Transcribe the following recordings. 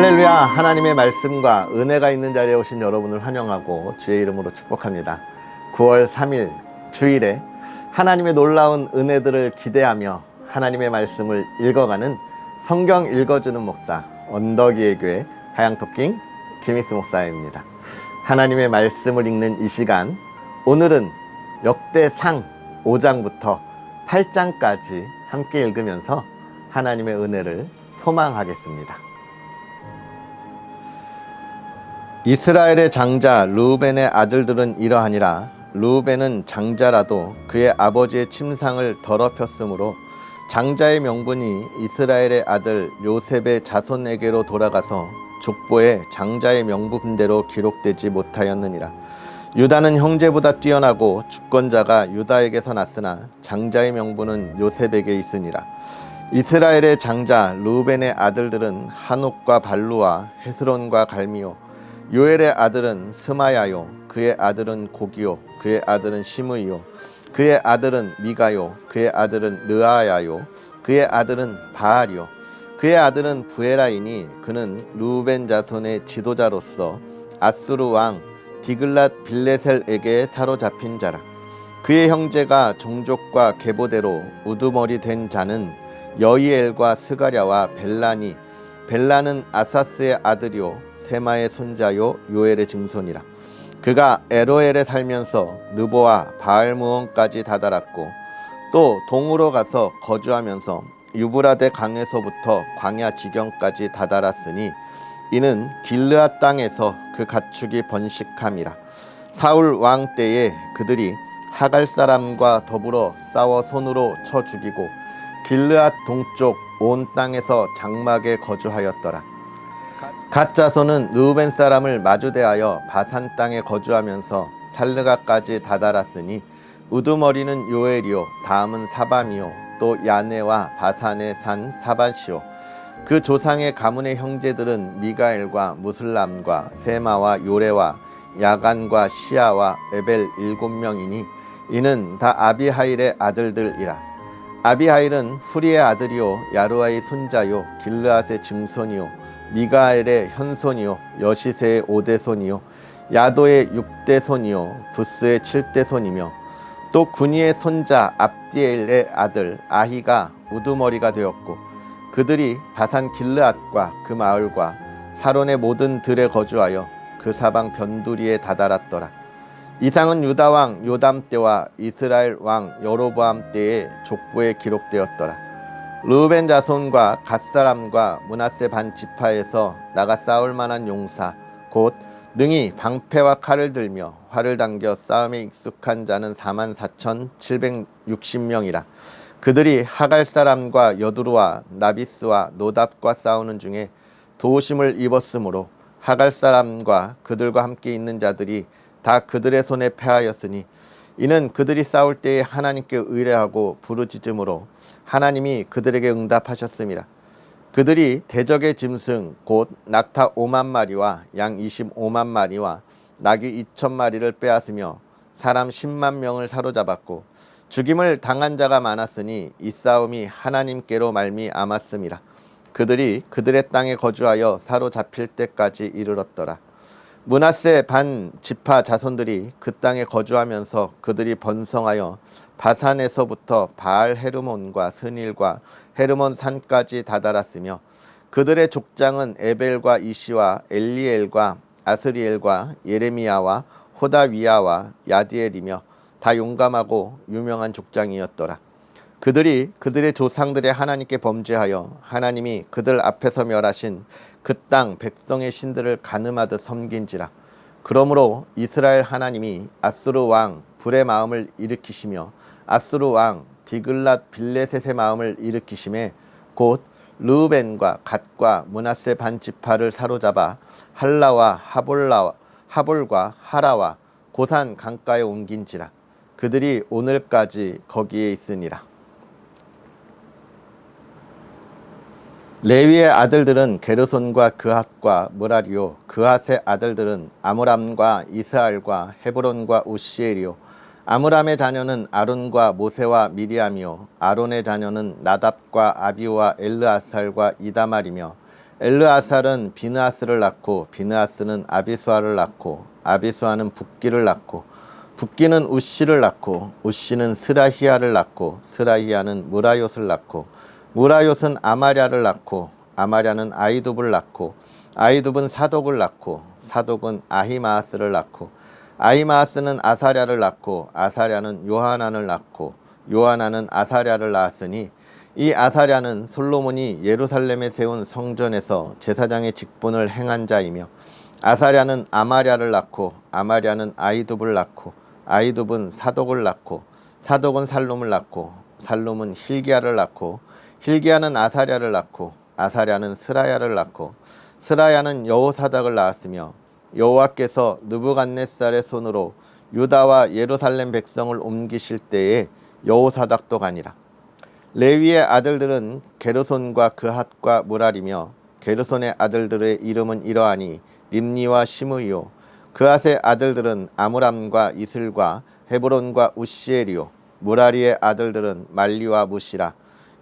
할렐루야. 하나님의 말씀과 은혜가 있는 자리에 오신 여러분을 환영하고 주의 이름으로 축복합니다. 9월 3일 주일에 하나님의 놀라운 은혜들을 기대하며 하나님의 말씀을 읽어가는 성경 읽어주는 목사 언덕이의 교회 하양토킹 김희수 목사입니다. 하나님의 말씀을 읽는 이 시간, 오늘은 역대상 5장부터 8장까지 함께 읽으면서 하나님의 은혜를 소망하겠습니다. 이스라엘의 장자 르우벤의 아들들은 이러하니라. 르우벤은 장자라도 그의 아버지의 침상을 더럽혔으므로 장자의 명분이 이스라엘의 아들 요셉의 자손에게로 돌아가서 족보에 장자의 명분대로 기록되지 못하였느니라. 유다는 형제보다 뛰어나고 주권자가 유다에게서 났으나 장자의 명분은 요셉에게 있으니라. 이스라엘의 장자 르우벤의 아들들은 한옥과 발루와 헤스론과 갈미요. 요엘의 아들은 스마야요. 그의 아들은 고기요. 그의 아들은 시므이요. 그의 아들은 미가요. 그의 아들은 르아야요. 그의 아들은 바알이요. 그의 아들은 부에라이니 그는 르우벤 자손의 지도자로서 아수르 왕 디글랏 빌레셀에게 사로잡힌 자라. 그의 형제가 종족과 계보대로 우두머리 된 자는 여이엘과 스가랴와 벨라니. 벨라는 아사스의 아들이요 세마의 손자요 요엘의 증손이라. 그가 에로엘에 살면서 느보와 바알무온까지 다다랐고 또 동으로 가서 거주하면서 유브라데 강에서부터 광야 지경까지 다다랐으니 이는 길르앗 땅에서 그 가축이 번식함이라. 사울 왕 때에 그들이 하갈 사람과 더불어 싸워 손으로 쳐 죽이고 길르앗 동쪽 온 땅에서 장막에 거주하였더라. 갓 자손은 르우벤 사람을 마주대하여 바산 땅에 거주하면서 살르가까지 다다랐으니 우두머리는 요엘이요 다음은 사밤이요 또 야네와 바산의 산 사바시요. 그 조상의 가문의 형제들은 미가엘과 무슬람과 세마와 요레와 야간과 시아와 에벨 7명이니 이는 다 아비하일의 아들들이라. 아비하일은 후리의 아들이요 야루아의 손자요 길르앗의 증손이요 미가엘의 현손이요 여시세의 5대손이요 야도의 6대손이요 부스의 7대손이며 또 군이의 손자 압디엘의 아들 아히가 우두머리가 되었고 그들이 바산 길르앗과 그 마을과 사론의 모든 들에 거주하여 그 사방 변두리에 다다랐더라. 이상은 유다왕 요담 때와 이스라엘 왕 여로보암 때의 족보에 기록되었더라. 르우벤 자손과 갓사람과 므낫세 반 지파에서 나가 싸울 만한 용사 곧 능히 방패와 칼을 들며 활을 당겨 싸움에 익숙한 자는 44,760명이라. 그들이 하갈 사람과 여두루와 나비스와 노답과 싸우는 중에 도우심을 입었으므로 하갈 사람과 그들과 함께 있는 자들이 다 그들의 손에 패하였으니 이는 그들이 싸울 때에 하나님께 의뢰하고 부르짖음으로 하나님이 그들에게 응답하셨습니다. 그들이 대적의 짐승 곧 낙타 5만 마리와 양 25만 마리와 나귀 2천 마리를 빼앗으며 사람 10만 명을 사로잡았고 죽임을 당한 자가 많았으니 이 싸움이 하나님께로 말미암았습니다. 그들이 그들의 땅에 거주하여 사로잡힐 때까지 이르렀더라. 므낫세 반 지파 자손들이 그 땅에 거주하면서 그들이 번성하여 바산에서부터 바알 헤르몬과 스닐과 헤르몬 산까지 다다랐으며 그들의 족장은 에벨과 이시와 엘리엘과 아스리엘과 예레미야와 호다위야와 야디엘이며 다 용감하고 유명한 족장이었더라. 그들이 그들의 조상들의 하나님께 범죄하여 하나님이 그들 앞에서 멸하신 그 땅 백성의 신들을 가늠하듯 섬긴지라. 그러므로 이스라엘 하나님이 아수르 왕 불의 마음을 일으키시며 아수르 왕 디글랏 빌레셋의 마음을 일으키심에 곧 르우벤과 갓과 므낫세 반 지파를 사로잡아 할라와 하볼과 하라와 고산 강가에 옮긴지라. 그들이 오늘까지 거기에 있으니라. 레위의 아들들은 게르손과 그핫과 므라리요. 그핫의 아들들은 아므람과 이스알과 헤브론과 우시엘이요. 아므람의 자녀는 아론과 모세와 미리암이요. 아론의 자녀는 나답과 아비우와 엘르아살과 이다말이며 엘르아살은 비느하스를 낳고 비느하스는 아비수아를 낳고 아비수아는 붓기를 낳고 붓기는 우시를 낳고 우시는 스라히야를 낳고 스라히야는 무라요스를 낳고 무라요스는 아마랴를 낳고 아마랴는 아이둡을 낳고 아이둡은 사독을 낳고 사독은 아히마아스를 낳고 아히마아스는 아사랴를 낳고 아사랴는 요하난을 낳고 요하난은 아사랴를 낳았으니 이 아사랴는 솔로몬이 예루살렘에 세운 성전에서 제사장의 직분을 행한 자이며 아사랴는 아마랴를 낳고 아마랴는 아이둡을 낳고 아이둡은 사독을 낳고 사독은 살룸을 낳고 살룸은 힐기야를 낳고 힐기야는 아사랴를 낳고 아사랴는 스라야를 낳고 스라야는 여호사닥을 낳았으며 여호와께서 느부갓네살의 손으로 유다와 예루살렘 백성을 옮기실 때에 여호사닥도 가니라. 레위의 아들들은 게르손과 그핫과 무랄이며 게르손의 아들들의 이름은 이러하니 림니와 시므이요 그핫의 아들들은 아므람과 이슬과 헤브론과 우시엘이요 무라리의 아들들은 말리와 무시라.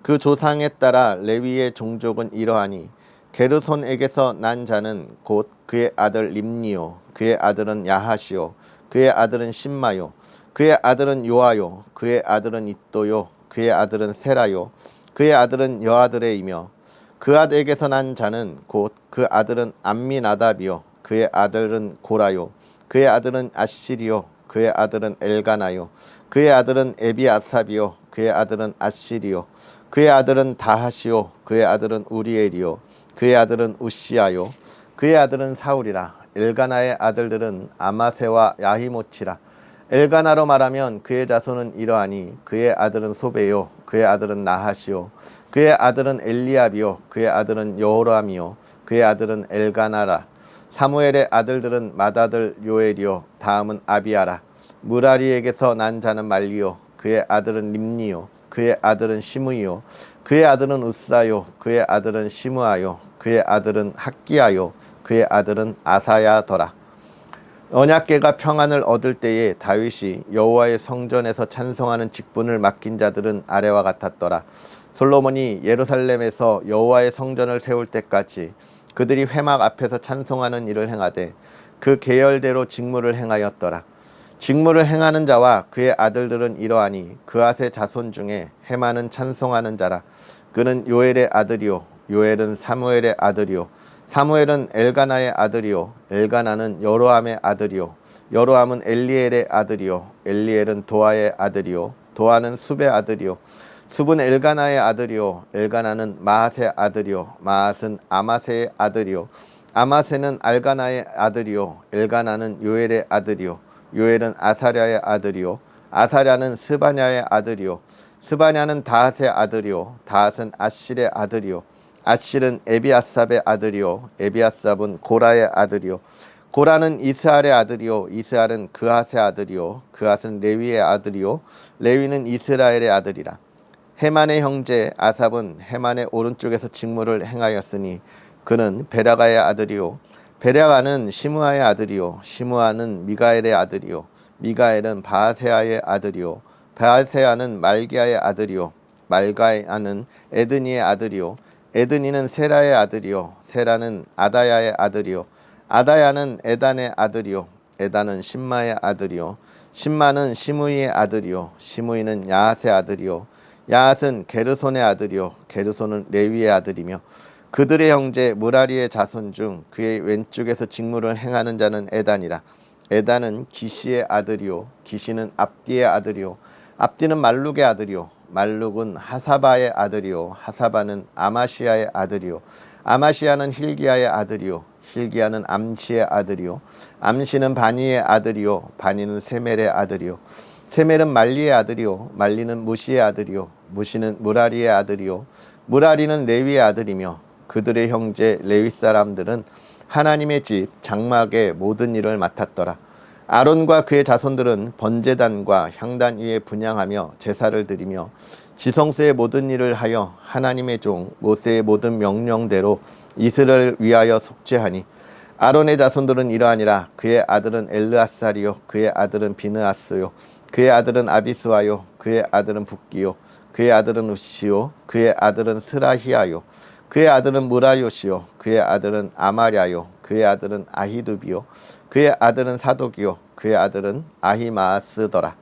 그 조상에 따라 레위의 종족은 이러하니 게르손에게서 난 자는 곧 그의 아들 림니요 그의 아들은 야하시요 그의 아들은 심마요 그의 아들은 요아요 그의 아들은 이또요 그의 아들은 세라요 그의 아들은 여아들의이며 그앗에게서 난 자는 곧 그 아들은 암미나답이요 그의 아들은 고라요 그의 아들은 아시리요 그의 아들은 엘가나요 그의 아들은 에비아삽이요 그의 아들은 아시리요 그의 아들은 다하시요 그의 아들은 우리엘이요 그의 아들은 우시아요 그의 아들은 사울이라. 엘가나의 아들들은 아마세와 야히모치라. 엘가나로 말하면 그의 자손은 이러하니 그의 아들은 소베요 그의 아들은 나하시요 그의 아들은 엘리압이요 그의 아들은 여호람이요 그의 아들은 엘가나라. 사무엘의 아들들은 맏아들 요엘이요 다음은 아비아라. 무라리에게서 난 자는 말리요 그의 아들은 림니요 그의 아들은 시므이요 그의 아들은 우사요 그의 아들은 시므아요 그의 아들은 학기야요 그의 아들은 아사야더라. 언약궤가 평안을 얻을 때에 다윗이 여호와의 성전에서 찬송하는 직분을 맡긴 자들은 아래와 같았더라. 솔로몬이 예루살렘에서 여호와의 성전을 세울 때까지 그들이 회막 앞에서 찬송하는 일을 행하되 그 계열대로 직무를 행하였더라. 직무를 행하는 자와 그의 아들들은 이러하니 그앗의 자손 중에 헤마는 찬송하는 자라. 그는 요엘의 아들이요 요엘은 사무엘의 아들이요 사무엘은 엘가나의 아들이요 엘가나는 여로함의 아들이요 여로함은 엘리엘의 아들이요 엘리엘은 도아의 아들이요 도아는 숲의 아들이요 숲은 엘가나의 아들이요 엘가나는 마앗의 아들이요 마앗은 아마세의 아들이요 아마세는 알가나의 아들이요 엘가나는 요엘의 아들이요 요엘은 아사랴의 아들이요 아사랴는 스바냐의 아들이요 스바냐는 다핫의 아들이요 다핫은 아실의 아들이요 아실은 에비아삽의 아들이요 에비아삽은 고라의 아들이요 고라는 이스알의 아들이요 이스알은 그핫의 아들이요 그핫은 레위의 아들이요 레위는 이스라엘의 아들이라. 헤만의 형제 아삽은 헤만의 오른쪽에서 직무를 행하였으니 그는 베라가의 아들이요 베라가는 시므아의 아들이요 시므아는 미가엘의 아들이요 미가엘은 바아세아의 아들이요 바아세아는 말기야의 아들이요 말가야는 에드니의 아들이요 에드니는 세라의 아들이요 세라는 아다야의 아들이요 아다야는 에단의 아들이요 에단은 심마의 아들이요 심마는 시므이의 아들이요 시므이는 야핫의 아들이요 야핫은 게르손의 아들이요 게르손은 레위의 아들이며 그들의 형제 무라리의 자손 중 그의 왼쪽에서 직무를 행하는 자는 에단이라. 에단은 기시의 아들이요 기시는 압디의 아들이요 압디는 말룩의 아들이요 말룩은 하사바의 아들이요 하사바는 아마시아의 아들이요 아마시아는 힐기야의 아들이요 힐기야는 암시의 아들이요 암시는 바니의 아들이요 바니는 세멜의 아들이요 세멜은 말리의 아들이요 말리는 무시의 아들이요 무시는 무라리의 아들이요 무라리는 레위의 아들이며 그들의 형제 레위 사람들은 하나님의 집 장막의 모든 일을 맡았더라. 아론과 그의 자손들은 번제단과 향단 위에 분향하며 제사를 드리며 지성소의 모든 일을 하여 하나님의 종 모세의 모든 명령대로 이스라엘을 위하여 속죄하니 아론의 자손들은 이러하니라. 그의 아들은 엘르아살이요 그의 아들은 비느하스요 그의 아들은 아비스와요 그의 아들은 붓기요 그의 아들은 우시요 그의 아들은 스라히야요 그의 아들은 무라요시요 그의 아들은 아마랴요 그의 아들은 아히두비요 그의 아들은 사독이요 그의 아들은 아히마스더라.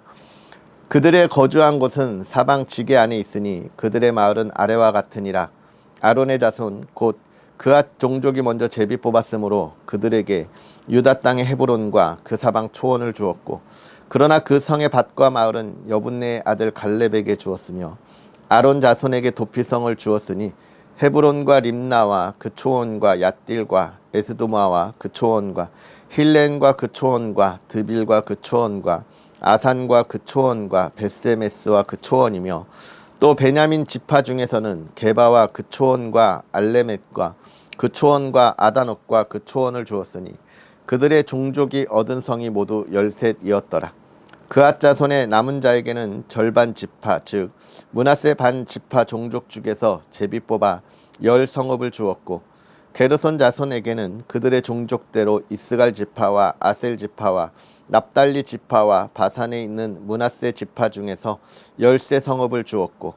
그들의 거주한 곳은 사방 지게 안에 있으니 그들의 마을은 아래와 같으니라. 아론의 자손 곧 그앗 종족이 먼저 제비 뽑았으므로 그들에게 유다 땅의 헤브론과 그 사방 초원을 주었고, 그러나 그 성의 밭과 마을은 여분네의 아들 갈렙에게 주었으며 아론 자손에게 도피성을 주었으니 헤브론과 림나와 그 초원과 얏딜과 에스도마와 그 초원과 힐렌과 그 초원과 드빌과 그 초원과 아산과 그 초원과 베세메스와 그 초원이며, 또 베냐민 지파 중에서는 게바와 그 초원과 알레멧과 그 초원과 아다녹과 그 초원을 주었으니 그들의 종족이 얻은 성이 모두 13이었더라. 그앗 자손의 남은 자에게는 절반 지파 즉 므낫세 반 지파 종족 중에서 제비 뽑아 10성읍을 주었고, 게르손 자손에게는 그들의 종족대로 이스갈 지파와 아셀 지파와 납달리 지파와 바산에 있는 므낫세 지파 중에서 13성읍을 주었고,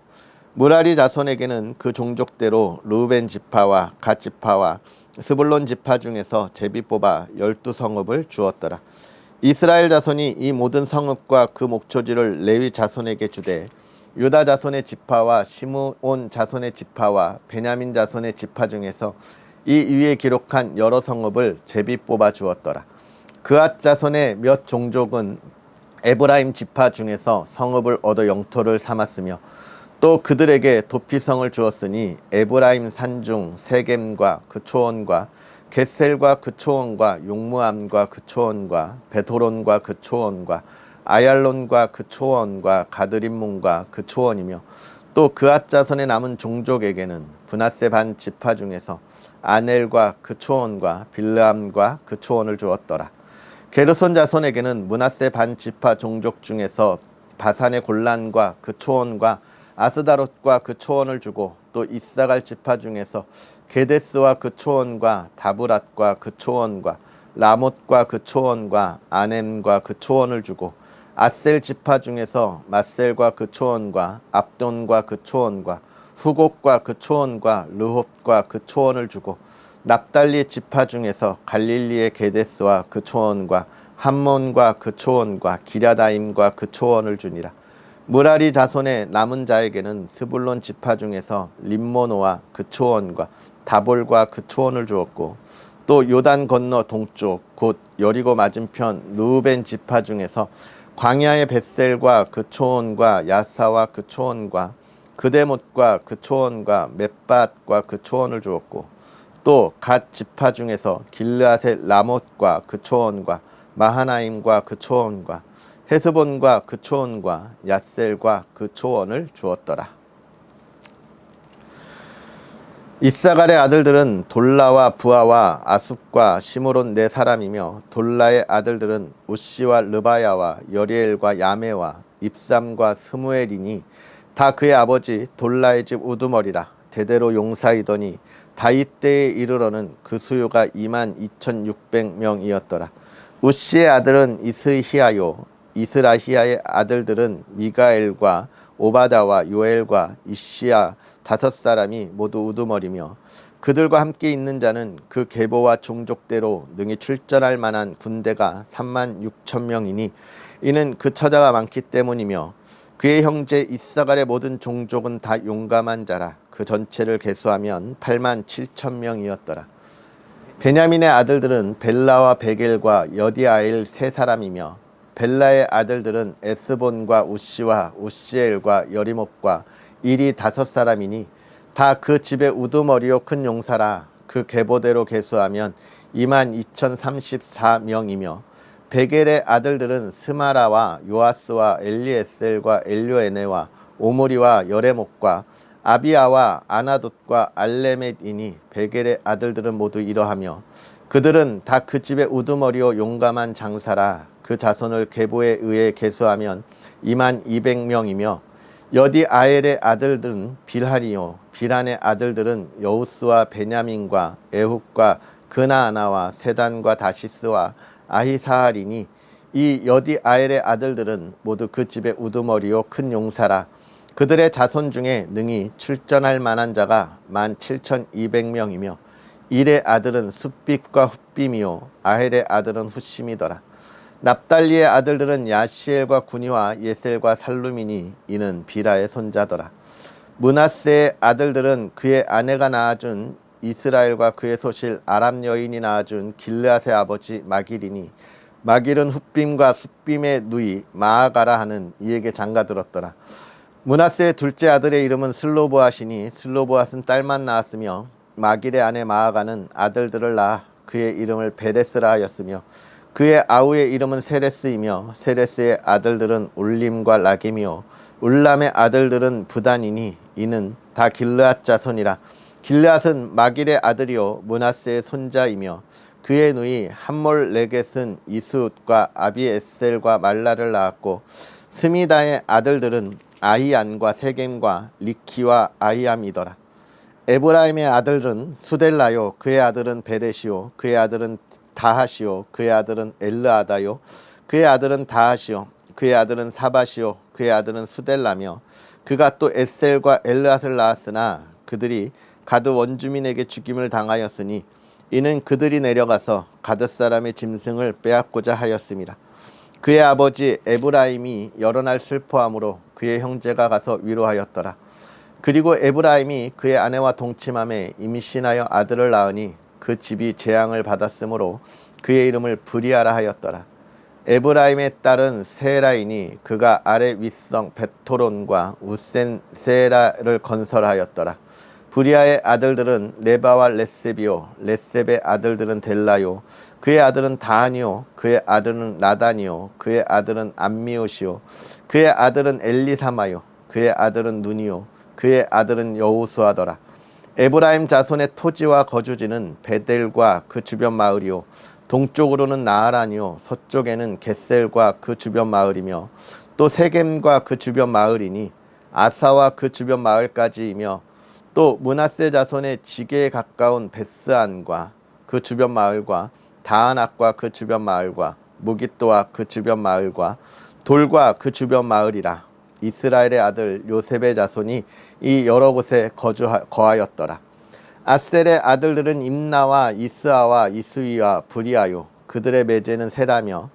무라리 자손에게는 그 종족대로 르우벤 지파와 갓 지파와 스불론 지파 중에서 제비 뽑아 12성읍을 주었더라. 이스라엘 자손이 이 모든 성읍과 그 목초지를 레위 자손에게 주되 유다 자손의 지파와 시므온 자손의 지파와 베냐민 자손의 지파 중에서 이 위에 기록한 여러 성읍을 제비 뽑아 주었더라. 그앗 자손의 몇 종족은 에브라임 지파 중에서 성읍을 얻어 영토를 삼았으며, 또 그들에게 도피성을 주었으니 에브라임 산중 세겜과 그 초원과 겟셀과 그 초원과 용무암과 그 초원과 베토론과 그 초원과 아얄론과 그 초원과 가드림문과 그 초원이며, 또 그앗 자손의 남은 종족에게는 브낫세 반 지파 중에서 아넬과 그 초원과 빌르암과 그 초원을 주었더라. 게르손 자손에게는 므낫세 반 지파 종족 중에서 바산의 골란과 그 초원과 아스다롯과 그 초원을 주고, 또 이사갈 지파 중에서 게데스와 그 초원과 다브랏과 그 초원과 라못과 그 초원과 아넴과 그 초원을 주고, 아셀 지파 중에서 마셀과 그 초원과 압돈과 그 초원과 후곡과 그 초원과 르홉과 그 초원을 주고, 납달리 지파 중에서 갈릴리의 게데스와 그 초원과 함몬과 그 초원과 기랴다임과 그 초원을 주니라. 무라리 자손의 남은 자에게는 스불론 지파 중에서 림모노와 그 초원과 다볼과 그 초원을 주었고, 또 요단 건너 동쪽 곧 여리고 맞은편 르우벤 지파 중에서 광야의 벳셀과 그 초원과 야사와 그 초원과 그데못과 그 초원과 მეტ밭과 그 초원을 주었고, 또 갓 지파 중에서 길르앗의 라못과 그 초원과 마하나임과 그 초원과 헤스본과 그 초원과 얏셀과 그 초원을 주었더라. 이사갈의 아들들은 돌라와 부하와 아숲과 시므론 네 사람이며, 돌라의 아들들은 우시와 르바야와 여리엘과 야메와 입삼과 스무엘이니 다 그의 아버지 돌라의 집 우두머리라. 대대로 용사이더니 다윗 때에 이르러는 그 수요가 22,600명이었더라. 우시의 아들은 이스히야요, 이스라히야의 아들들은 미가엘과 오바다와 요엘과 이시야 5사람이 모두 우두머리며, 그들과 함께 있는 자는 그 계보와 종족대로 능히 출전할 만한 군대가 36,000명이니 이는 그 처자가 많기 때문이며, 그의 형제 이사갈의 모든 종족은 다 용감한 자라. 그 전체를 계수하면 87,000명이었더라. 베냐민의 아들들은 벨라와 베겔과 여디아엘 3사람이며, 벨라의 아들들은 에스본과 우시와 우시엘과 여리못과 일이 5사람이니 다 그 집의 우두머리요 큰 용사라. 그 계보대로 계수하면 22,034명이며, 베겔의 아들들은 스마라와 요아스와 엘리에셀과 엘료에네와 오므리와 여레못과 아비아와 아나돗과 알레멧이니 베겔의 아들들은 모두 이러하며, 그들은 다 그 집의 우두머리요 용감한 장사라. 그 자손을 계보에 의해 계수하면 22,000명이며, 여디아엘의 아들들은 빌하리요, 빌한의 아들들은 여우스와 베냐민과 에훗과 그나아나와 세단과 다시스와 아히사할이니 이 여디아엘의 아들들은 모두 그 집의 우두머리요 큰 용사라. 그들의 자손 중에 능히 출전할 만한 자가 17,200명이며 일의 아들은 숫빕과 훗빔이요 아헬의 아들은 훗심이더라. 납달리의 아들들은 야시엘과 구니와 예셀과 살루미니 이는 비라의 손자더라. 므낫세의 아들들은 그의 아내가 낳아준 이스라엘과 그의 소실 아람 여인이 낳아준 길르앗의 아버지 마길이니 마길은 훗빔과 숫빔의 누이 마아가라 하는 이에게 장가들었더라. 므낫세의 둘째 아들의 이름은 슬로보앗이니 슬로보앗은 딸만 낳았으며 마길의 아내 마아가는 아들들을 낳아 그의 이름을 베레스라 하였으며 그의 아우의 이름은 세레스이며 세레스의 아들들은 울림과 라김이요 울람의 아들들은 부단이니 이는 다 길르앗 자손이라. 길르앗은 마길의 아들이요 므낫세의 손자이며 그의 누이 함몰레겟은 이스웃과 아비에셀과 말라를 낳았고 스미다의 아들들은 아히안과 세겜과 리키와 아히암이더라. 에브라임의 아들은 수델라요 그의 아들은 베레시요 그의 아들은 다하시요 그의 아들은 엘르아다요 그의 아들은 다하시요 그의 아들은 사바시요 그의 아들은 수델라며 그가 또 에셀과 엘르앗을 낳았으나 그들이 가드 원주민에게 죽임을 당하였으니 이는 그들이 내려가서 가드 사람의 짐승을 빼앗고자 하였습니다. 그의 아버지 에브라임이 여러 날 슬퍼함으로 그의 형제가 가서 위로하였더라. 그리고 에브라임이 그의 아내와 동침함에 임신하여 아들을 낳으니 그 집이 재앙을 받았으므로 그의 이름을 브리아라 하였더라. 에브라임의 딸은 세라이니 그가 아래 윗성 베토론과 우센 세라를 건설하였더라. 브리아의 아들들은 레바와 레셉이요 레셉의 아들들은 델라요 그의 아들은 다하니요 그의 아들은 라다니요 그의 아들은 암미옷이요 그의 아들은 엘리사마요 그의 아들은 눈이요 그의 아들은 여호수아더라. 에브라임 자손의 토지와 거주지는 베델과 그 주변 마을이요 동쪽으로는 나하란이요 서쪽에는 겟셀과 그 주변 마을이며 또 세겜과 그 주변 마을이니 아사와 그 주변 마을까지이며 또 므낫세 자손의 지게에 가까운 베스안과 그 주변 마을과 다아낙과 그 주변 마을과 무깃도와 그 주변 마을과 돌과 그 주변 마을이라. 이스라엘의 아들 요셉의 자손이 이 여러 곳에 거하였더라. 아셀의 아들들은 임나와 이스아와 이스위와 브리아요 그들의 매제는 세라며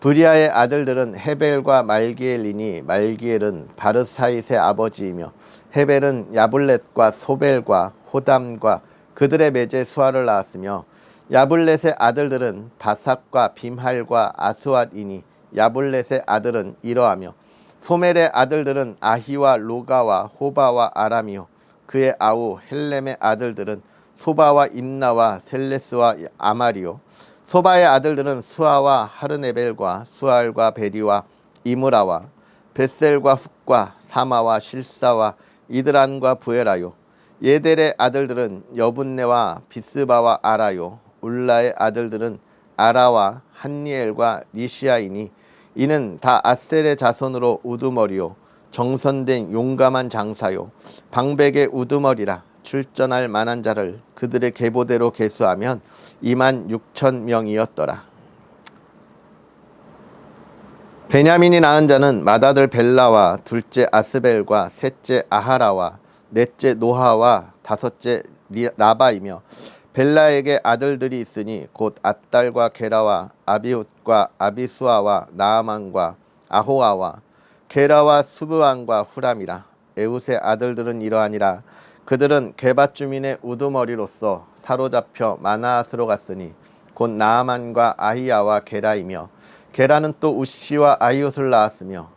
브리아의 아들들은 헤벨과 말기엘이니 말기엘은 바르사잇의 아버지이며 헤벨은 야블렛과 소벨과 호담과 그들의 매제 수아를 낳았으며 야블렛의 아들들은 바삭과 빔할과 아스왑이니 야블렛의 아들은 이러하며 소멜의 아들들은 아히와 로가와 호바와 아람이요 그의 아우 헬렘의 아들들은 소바와 임나와 셀레스와 아마리요 소바의 아들들은 수아와 하르네벨과 수알과 베리와 이므라와 벳셀과 훅과 사마와 실사와 이드란과 부에라요 예델의 아들들은 여분네와 비스바와 아라요 울라의 아들들은 아라와 한니엘과 리시아이니 이는 다 아셀의 자손으로 우두머리요 정선된 용감한 장사요 방백의 우두머리라. 출전할 만한 자를 그들의 계보대로 계수하면 26,000명이었더라. 베냐민이 낳은 자는 맏아들 벨라와 둘째 아스벨과 셋째 아하라와 넷째 노하와 다섯째 라바이며 벨라에게 아들들이 있으니 곧 앗달과 게라와 아비훗과 아비수아와 나아만과 아호아와 게라와 수브안과 후람이라. 에웃의 아들들은 이러하니라. 그들은 게밧 주민의 우두머리로서 사로잡혀 마나앗으로 갔으니 곧 나아만과 아히야와 게라이며 게라는 또 우시와 아이웃을 낳았으며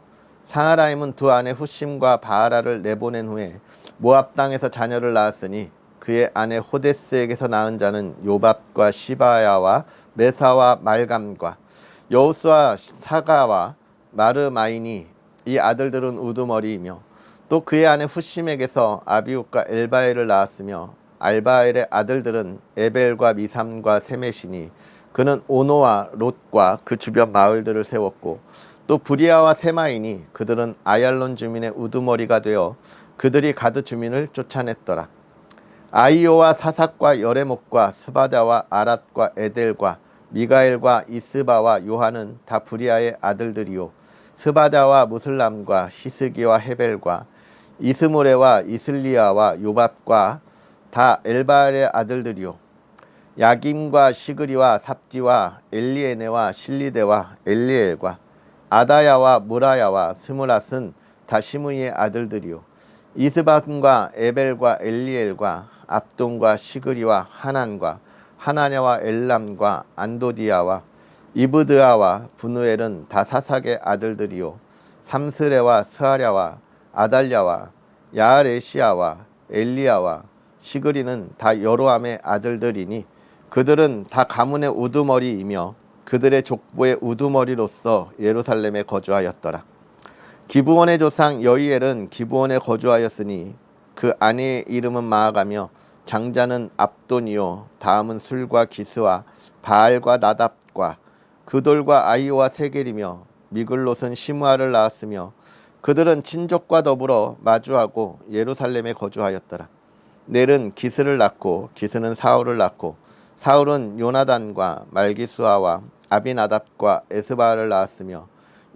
사하라임은 두 아내 훗심과 바하라를 내보낸 후에 모압 땅에서 자녀를 낳았으니 그의 아내 호데스에게서 낳은 자는 요밥과 시바야와 메사와 말감과 여우스와 사가와 마르마이니 이 아들들은 우두머리이며 또 그의 아내 훗심에게서 아비웃과 엘바엘을 낳았으며 알바엘의 아들들은 에벨과 미삼과 세메시니 그는 오노와 롯과 그 주변 마을들을 세웠고 또 브리아와 세마이니 그들은 아얄론 주민의 우두머리가 되어 그들이 가드 주민을 쫓아냈더라. 아이오와 사삭과 여레목과 스바다와 아랏과 에델과 미가엘과 이스바와 요한은 다 브리아의 아들들이요 스바다와 무슬람과 히스기와 헤벨과 이스모레와 이슬리아와 요밥과 다 엘바알의 아들들이요 야김과 시그리와 삽디와 엘리에네와 실리데와 엘리엘과 아다야와 무라야와 스무랏은 다 시므이의 아들들이요 이스반과 에벨과 엘리엘과 압돈과 시그리와 하난과 하나냐와 엘람과 안도디아와 이브드아와 분우엘은 다 사삭의 아들들이요 삼스레와 스하랴와 아달랴와 야알에시아와 엘리야와 시그리는 다 여로함의 아들들이니 그들은 다 가문의 우두머리이며 그들의 족보의 우두머리로서 예루살렘에 거주하였더라. 기브온의 조상 여이엘은 기브온에 거주하였으니 그 아내의 이름은 마아가며 장자는 압돈이요 다음은 술과 기스와 바알과 나답과 그돌과 아이오와 세겔이며 미글롯은 시므아를 낳았으며 그들은 친족과 더불어 마주하고 예루살렘에 거주하였더라. 넬은 기스를 낳고 기스는 사울을 낳고 사울은 요나단과 말기수아와 아비나답과 에스바알을 낳았으며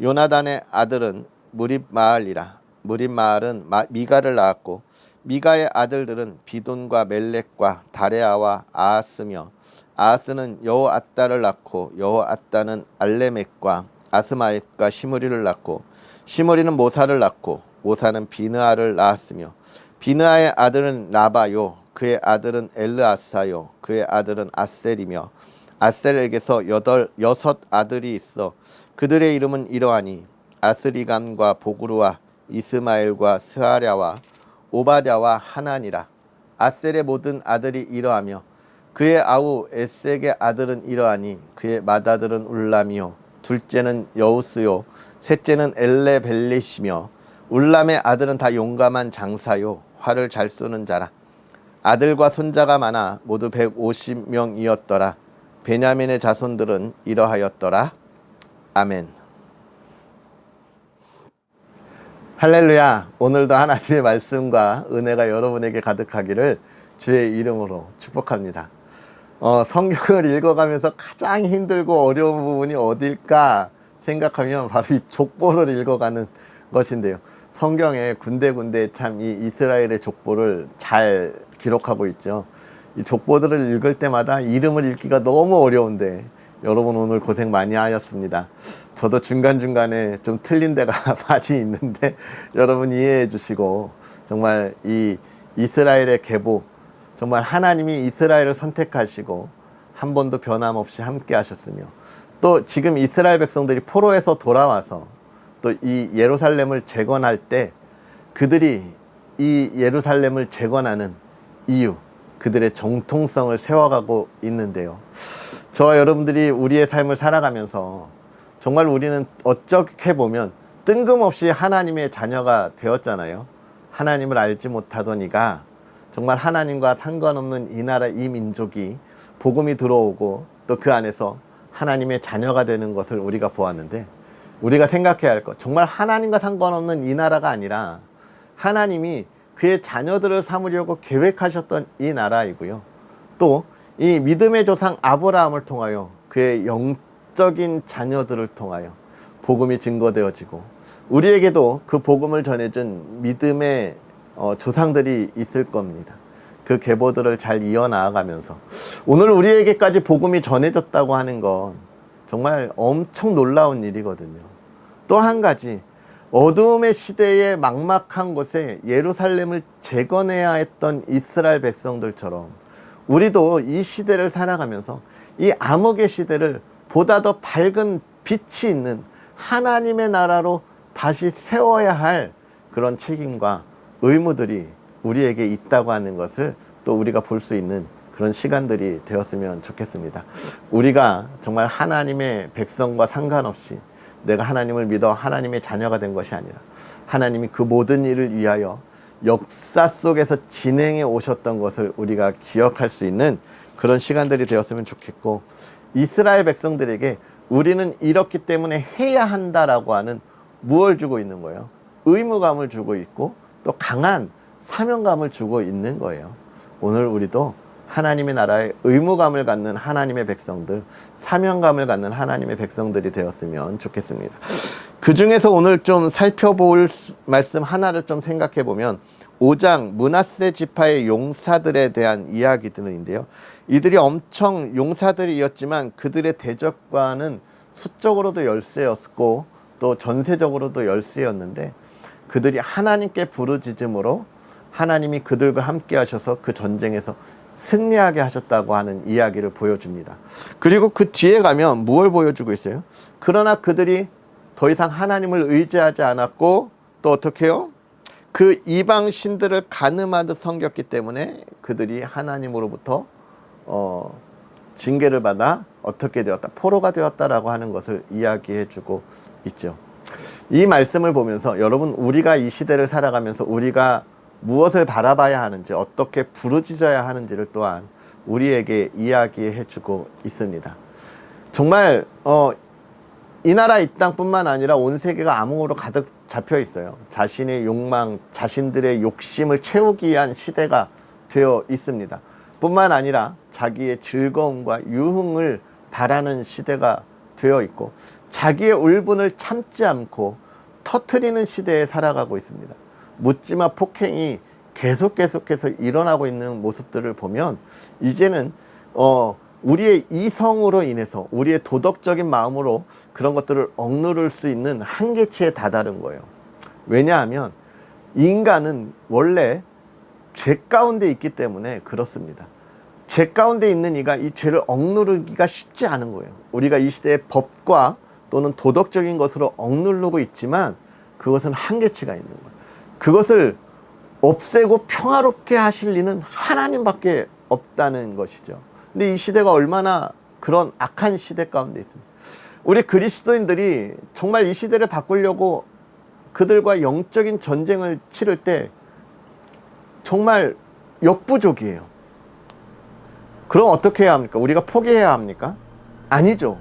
요나단의 아들은 무립마알이라. 무립마알은 미가를 낳았고 미가의 아들들은 비돈과 멜렉과 다레아와 아하스며 아하스는 여호앗다를 낳고 여호앗다는 알레멕과 아스마옅과 시므리를 낳고 시므리는 모사를 낳고 모사는 비느아를 낳았으며 비느아의 아들은 라바요 그의 아들은 엘르아사요 그의 아들은 아셀이며 아셀에게서 여섯 아들이 있어 그들의 이름은 이러하니 아스리감과 보그루와 이스마엘과 스하랴와 오바댜와 하나니라. 아셀의 모든 아들이 이러하며 그의 아우 에색의 아들은 이러하니 그의 맏아들은 울람이요 둘째는 여우스요 셋째는 엘레벨릿이며 울람의 아들은 다 용감한 장사요 활을 잘 쏘는 자라. 아들과 손자가 많아 모두 150명이었더라. 베냐민의 자손들은 이러하였더라. 아멘. 할렐루야. 오늘도 하나님의 말씀과 은혜가 여러분에게 가득하기를 주의 이름으로 축복합니다. 성경을 읽어가면서 가장 힘들고 어려운 부분이 어딜까 생각하면 바로 이 족보를 읽어가는 것인데요. 성경에 군데군데 참 이 이스라엘의 족보를 잘 기록하고 있죠. 이 족보들을 읽을 때마다 이름을 읽기가 너무 어려운데 여러분 오늘 고생 많이 하셨습니다. 저도 중간중간에 좀 틀린 데가 많이 있는데 여러분 이해해 주시고 정말 이 이스라엘의 계보 정말 하나님이 이스라엘을 선택하시고 한 번도 변함없이 함께 하셨으며 또 지금 이스라엘 백성들이 포로에서 돌아와서 또 이 예루살렘을 재건할 때 그들이 이 예루살렘을 재건하는 이유 그들의 정통성을 세워가고 있는데요. 저와 여러분들이 우리의 삶을 살아가면서 정말 우리는 어떻게 보면 뜬금없이 하나님의 자녀가 되었잖아요. 하나님을 알지 못하던 이가 정말 하나님과 상관없는 이 나라 이 민족이 복음이 들어오고 또 그 안에서 하나님의 자녀가 되는 것을 우리가 보았는데 우리가 생각해야 할 것 정말 하나님과 상관없는 이 나라가 아니라 하나님이 그의 자녀들을 삼으려고 계획하셨던 이 나라이고요. 또 이 믿음의 조상 아브라함을 통하여 그의 영적인 자녀들을 통하여 복음이 증거되어지고 우리에게도 그 복음을 전해준 믿음의 조상들이 있을 겁니다. 그 계보들을 잘 이어나가면서 오늘 우리에게까지 복음이 전해졌다고 하는 건 정말 엄청 놀라운 일이거든요. 또 한 가지 어두움의 시대에 막막한 곳에 예루살렘을 재건해야 했던 이스라엘 백성들처럼 우리도 이 시대를 살아가면서 이 암흑의 시대를 보다 더 밝은 빛이 있는 하나님의 나라로 다시 세워야 할 그런 책임과 의무들이 우리에게 있다고 하는 것을 또 우리가 볼 수 있는 그런 시간들이 되었으면 좋겠습니다. 우리가 정말 하나님의 백성과 상관없이 내가 하나님을 믿어 하나님의 자녀가 된 것이 아니라 하나님이 그 모든 일을 위하여 역사 속에서 진행해 오셨던 것을 우리가 기억할 수 있는 그런 시간들이 되었으면 좋겠고 이스라엘 백성들에게 우리는 이렇기 때문에 해야 한다라고 하는 무엇을 주고 있는 거예요? 의무감을 주고 있고 또 강한 사명감을 주고 있는 거예요. 오늘 우리도 하나님의 나라에 의무감을 갖는 하나님의 백성들, 사명감을 갖는 하나님의 백성들이 되었으면 좋겠습니다. 그 중에서 오늘 좀 살펴볼 말씀 하나를 좀 생각해 보면 5장 므낫세 지파의 용사들에 대한 이야기들인데요. 이들이 엄청 용사들이었지만 그들의 대적과는 수적으로도 열세였고 또 전세적으로도 열세였는데 그들이 하나님께 부르짖음으로 하나님이 그들과 함께 하셔서 그 전쟁에서 승리하게 하셨다고 하는 이야기를 보여줍니다. 그리고 그 뒤에 가면 무엇을 보여주고 있어요? 그러나 그들이 더 이상 하나님을 의지하지 않았고 또 어떻게 해요? 그 이방 신들을 가늠하듯 섬겼기 때문에 그들이 하나님으로부터 징계를 받아 어떻게 되었다? 포로가 되었다라고 하는 것을 이야기해주고 있죠. 이 말씀을 보면서 여러분, 우리가 이 시대를 살아가면서 우리가 무엇을 바라봐야 하는지, 어떻게 부르짖어야 하는지를 또한 우리에게 이야기해주고 있습니다. 정말 이 나라 이 땅뿐만 아니라 온 세계가 암흑으로 가득 잡혀 있어요. 자신의 욕망, 자신들의 욕심을 채우기 위한 시대가 되어 있습니다. 뿐만 아니라 자기의 즐거움과 유흥을 바라는 시대가 되어 있고 자기의 울분을 참지 않고 터뜨리는 시대에 살아가고 있습니다. 묻지마 폭행이 계속해서 일어나고 있는 모습들을 보면 이제는 우리의 이성으로 인해서 우리의 도덕적인 마음으로 그런 것들을 억누를 수 있는 한계치에 다다른 거예요. 왜냐하면 인간은 원래 죄 가운데 있기 때문에 그렇습니다. 죄 가운데 있는 이가 이 죄를 억누르기가 쉽지 않은 거예요. 우리가 이 시대의 법과 또는 도덕적인 것으로 억누르고 있지만 그것은 한계치가 있는 거예요. 그것을 없애고 평화롭게 하실 리는 하나님밖에 없다는 것이죠. 근데 이 시대가 얼마나 그런 악한 시대 가운데 있습니다. 우리 그리스도인들이 정말 이 시대를 바꾸려고 그들과 영적인 전쟁을 치를 때 정말 역부족이에요. 그럼 어떻게 해야 합니까? 우리가 포기해야 합니까? 아니죠.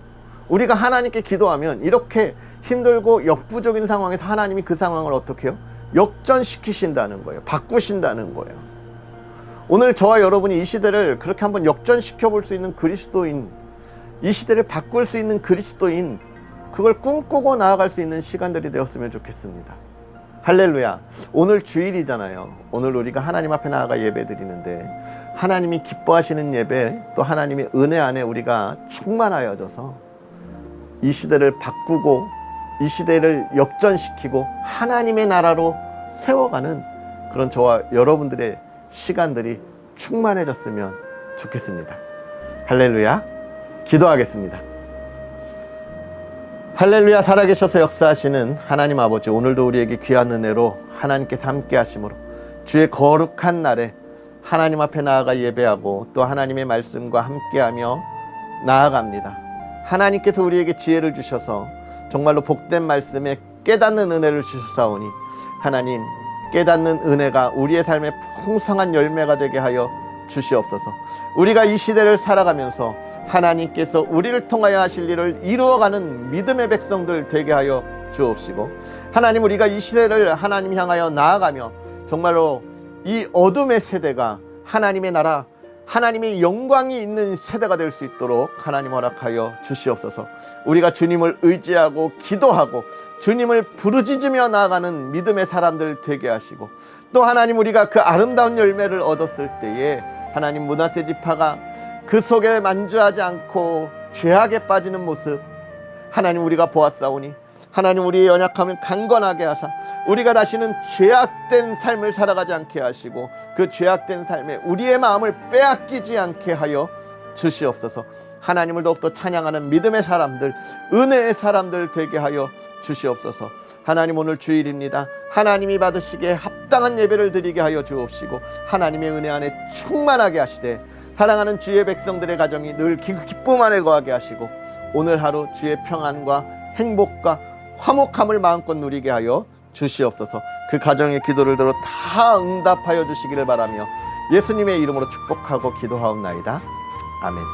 우리가 하나님께 기도하면 이렇게 힘들고 역부족인 상황에서 하나님이 그 상황을 어떻게 해요? 역전시키신다는 거예요. 바꾸신다는 거예요. 오늘 저와 여러분이 이 시대를 그렇게 한번 역전시켜 볼 수 있는 그리스도인, 이 시대를 바꿀 수 있는 그리스도인, 그걸 꿈꾸고 나아갈 수 있는 시간들이 되었으면 좋겠습니다. 할렐루야. 오늘 주일이잖아요. 오늘 우리가 하나님 앞에 나아가 예배 드리는데 하나님이 기뻐하시는 예배, 또 하나님의 은혜 안에 우리가 충만하여져서 이 시대를 바꾸고 이 시대를 역전시키고 하나님의 나라로 세워가는 그런 저와 여러분들의 시간들이 충만해졌으면 좋겠습니다. 할렐루야. 기도하겠습니다. 할렐루야. 살아계셔서 역사하시는 하나님 아버지, 오늘도 우리에게 귀한 은혜로 하나님께서 함께 하심으로 주의 거룩한 날에 하나님 앞에 나아가 예배하고 또 하나님의 말씀과 함께하며 나아갑니다. 하나님께서 우리에게 지혜를 주셔서 정말로 복된 말씀에 깨닫는 은혜를 주셨사오니 하나님, 깨닫는 은혜가 우리의 삶에 풍성한 열매가 되게 하여 주시옵소서. 우리가 이 시대를 살아가면서 하나님께서 우리를 통하여 하실 일을 이루어가는 믿음의 백성들 되게 하여 주옵시고, 하나님, 우리가 이 시대를 하나님 향하여 나아가며 정말로 이 어둠의 세대가 하나님의 나라, 하나님의 영광이 있는 세대가 될 수 있도록 하나님 허락하여 주시옵소서. 우리가 주님을 의지하고 기도하고 주님을 부르짖으며 나아가는 믿음의 사람들 되게 하시고, 또 하나님, 우리가 그 아름다운 열매를 얻었을 때에 하나님, 므낫세 지파가 그 속에 만주하지 않고 죄악에 빠지는 모습 하나님 우리가 보았사오니 하나님, 우리의 연약함을 강건하게 하사 우리가 다시는 죄악된 삶을 살아가지 않게 하시고 그 죄악된 삶에 우리의 마음을 빼앗기지 않게 하여 주시옵소서. 하나님을 더욱더 찬양하는 믿음의 사람들, 은혜의 사람들 되게 하여 주시옵소서. 하나님, 오늘 주일입니다. 하나님이 받으시기에 합당한 예배를 드리게 하여 주옵시고 하나님의 은혜 안에 충만하게 하시되 사랑하는 주의 백성들의 가정이 늘 기쁨 안에 거하게 하시고 오늘 하루 주의 평안과 행복과 화목함을 마음껏 누리게 하여 주시옵소서. 그 가정의 기도를 들어 다 응답하여 주시기를 바라며 예수님의 이름으로 축복하고 기도하옵나이다. 아멘.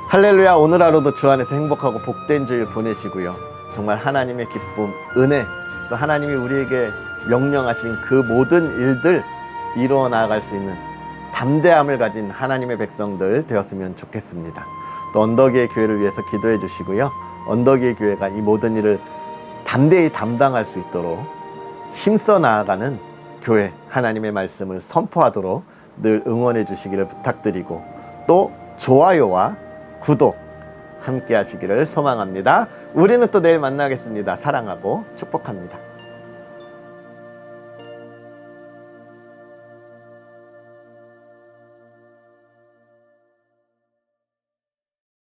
할렐루야. 오늘 하루도 주 안에서 행복하고 복된 주일 보내시고요. 정말 하나님의 기쁨, 은혜, 또 하나님이 우리에게 명령하신 그 모든 일들 이루어 나아갈 수 있는 담대함을 가진 하나님의 백성들 되었으면 좋겠습니다. 또 언덕의 교회를 위해서 기도해 주시고요. 언덕의 교회가 이 모든 일을 담대히 담당할 수 있도록 힘써 나아가는 교회, 하나님의 말씀을 선포하도록 늘 응원해 주시기를 부탁드리고, 또 좋아요와 구독 함께 하시기를 소망합니다. 우리는 또 내일 만나겠습니다. 사랑하고 축복합니다.